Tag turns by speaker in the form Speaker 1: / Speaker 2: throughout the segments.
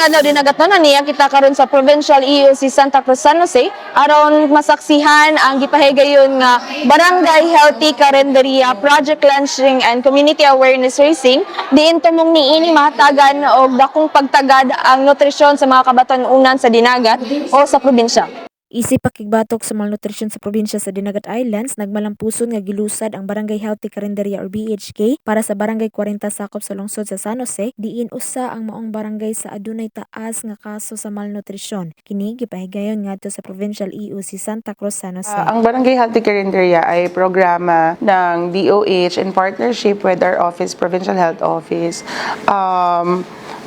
Speaker 1: adlaw dinagatonan niya kita karon sa Provincial EOC Santa Cruz San Jose aron masaksihan ang gipahigayon nga Barangay Healthy Carinderia Project Launching and Community Awareness Racing diin tumong niini mahatagan og dakong pagtagad ang nutrisyon sa mga kabatan-unan sa dinagat o sa probinsya.
Speaker 2: Isip pakigbatok sa malnutrisyon sa probinsya sa Dinagat Islands, nagmalampuson nga gilusad ang Barangay Healthy Carinderia or BHK para sa Barangay 40 sakop sa lungsod sa San Jose, diin usa ang maong barangay sa adunay taas nga kaso sa malnutrisyon. Kini gipahigayon ngadto sa Provincial EOC Santa Cruz, San Jose.
Speaker 3: Ang Barangay Healthy Carinderia ay programa ng DOH in partnership with our office, Provincial Health Office.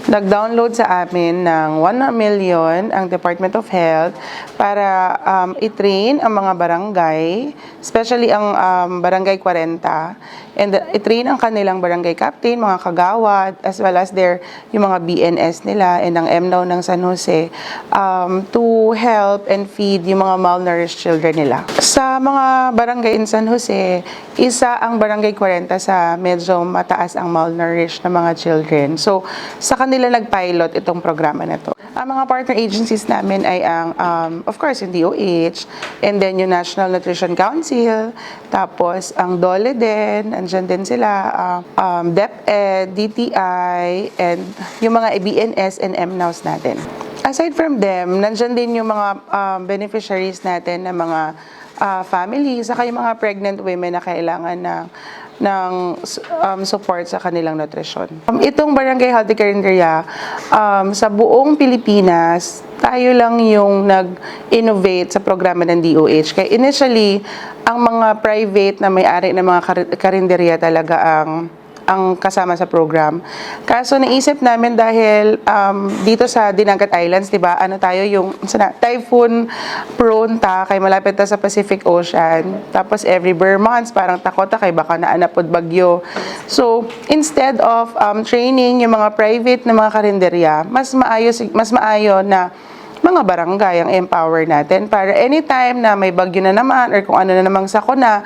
Speaker 3: Nag-download sa amin ng 1 million ang Department of Health para i-train ang mga barangay, especially ang Barangay 40, and i-train ang kanilang barangay captain, mga kagawad, as well as yung mga BNS nila and ang MNOW ng San Jose to help and feed yung mga malnourished children nila. Sa mga barangay in San Jose, isa ang Barangay 40 sa medyo mataas ang malnourished na mga children. So, sa kanila nag-pilot itong programa na to. Ang mga partner agencies namin ay ang, of course, yung DOH, and then yung National Nutrition Council, tapos ang DOLE din, andyan din sila, DepEd, DTI, and yung mga BNS and MNOWs natin. Aside from them, nandyan din yung mga beneficiaries natin na mga family, saka yung mga pregnant women na kailangan ng support sa kanilang nutrisyon. Itong Barangay Healthy Carinderia, sa buong Pilipinas, tayo lang yung nag-innovate sa programa ng DOH. Kaya initially, ang mga private na may-ari ng mga karinderya talaga ang kasama sa program. Kaso naisip namin dahil dito sa Dinagat Islands, 'di ba? Ano tayo yung typhoon prone ta kay malapit ta sa Pacific Ocean. Tapos every bare months parang takot ta kay baka naanapod bagyo. So, instead of training yung mga private na mga karinderya, mas maayo na mga barangay ang empower natin para anytime na may bagyo na naman or kung ano na namang sakuna,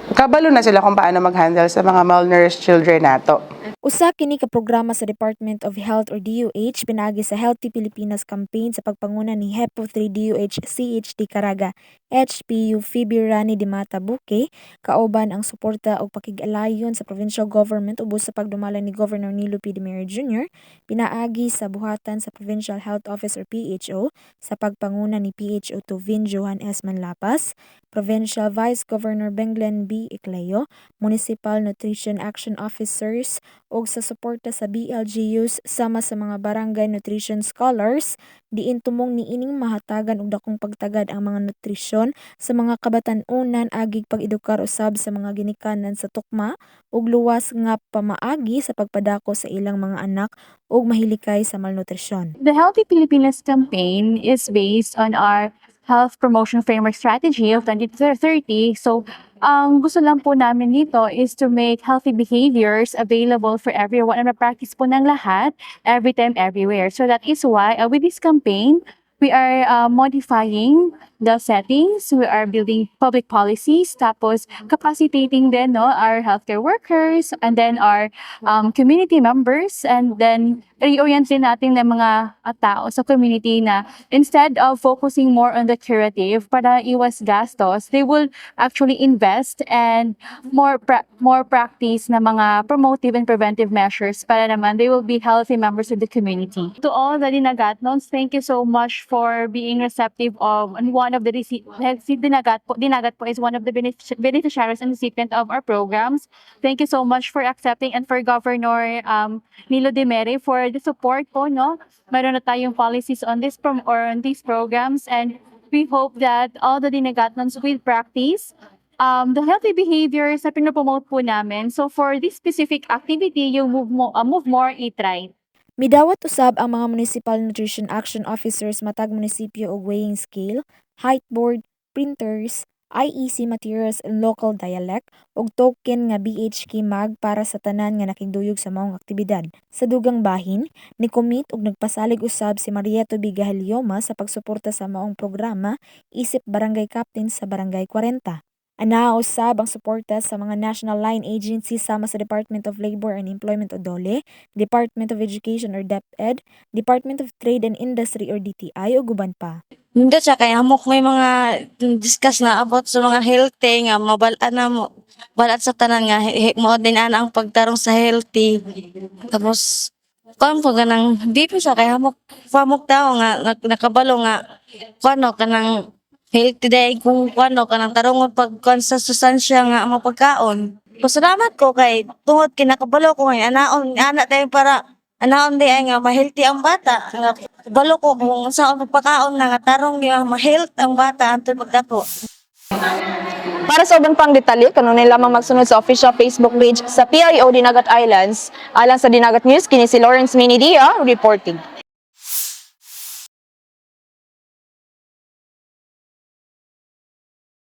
Speaker 3: kabalo na sila kung paano mag-handle sa mga malnourished children nato.
Speaker 2: Usa kini ka programa sa Department of Health or DOH pinagi sa Healthy Pilipinas campaign sa pagpanguna ni HEPO 3 DOH CHD Caraga HPU Phoebe Rani de Mata Buke, kauban ang suporta og pakig-alayon sa provincial government ubos sa pagdumala ni Governor Nilo P. Demiro Jr. pinaagi sa buhatan sa Provincial Health Office or PHO sa pagpanguna ni PHO Tuvin Johan S. Manlapas, Provincial Vice Governor Benglen B. Icleo, Municipal Nutrition Action Officers ug sa suporta sa BLGUs sama sa mga barangay nutrition scholars diin tumong niining mahatagan og dakong pagtagad ang mga nutrisyon sa mga kabatan-unan agig pag-edukar usab sa mga ginikanan sa tukma ug luwas nga pamaagi sa pagpadako sa ilang mga anak ug mahilikay sa malnutrisyon.
Speaker 4: The Healthy Filipinas campaign is based on our health promotion framework strategy of 2030. So, ang gusto lang po namin dito is to make healthy behaviors available for everyone and ma-practice po ng lahat, every time, everywhere. So that is why with this campaign, we are modifying the settings, we are building public policies, tapos capacitating din our healthcare workers and then our community members, and then reorient din natin ng mga tao sa community na instead of focusing more on the curative para iwas gastos, they will actually invest and more practice na mga promotive and preventive measures para naman they will be healthy members of the community. To all the Dinagatnons, thank you so much for being receptive of and one of the Dinagat po is one of the beneficiaries and recipient of our programs. Thank you so much for accepting and for Governor Nilo Demere for the support po, no? Meron na tayong policies on this on these programs, and we hope that all the Dinagatnons will practice the healthy behaviors na pinopromote po namin. So for this specific activity, yung move more, eat right.
Speaker 2: Midawat usab ang mga Municipal Nutrition Action Officers matag munisipyo og weighing scale, height board, printers, IEC materials in local dialect ug token nga BHK mag para sa tanan nga nakigduyog sa maong aktibidad. Sa dugang bahin, ni-commit ug nagpasalig usab si Marieta Bigahelioma sa pagsuporta sa maong programa isip barangay captain sa Barangay 40. Anaa usab ang suporta sa mga national line agencies sama sa Department of Labor and Employment o DOLE, Department of Education or DepEd, Department of Trade and Industry or DTI o guban pa.
Speaker 5: Hindi siya kaya hamok may mga discuss na about sa mga healthy nga mabalaan na mo. Balat sa tanan nga mo din ana ang pagtarong sa healthy. Tapos kuan po ganang di pa siya kaya hamok pamok tao nga nakabalo nga kuano kanang healthy day kung kuano kanang tarungon pag kuan sa sustansya nga mapagkaon. Pasalamat ko kay tungod kinakabalo ko nga anaon ana tayo para anaon di ay nga ma-healthy ang bata. Nga balo ko kung sa pagpakaon na nga tarong nga ma-health ang bata antud pagdako.
Speaker 1: Para sa ubang pang detalye, kanunay lamang magsunod sa official Facebook page sa PIO Dinagat Islands. Alang sa Dinagat News, kini si Lawrence Minidia reporting.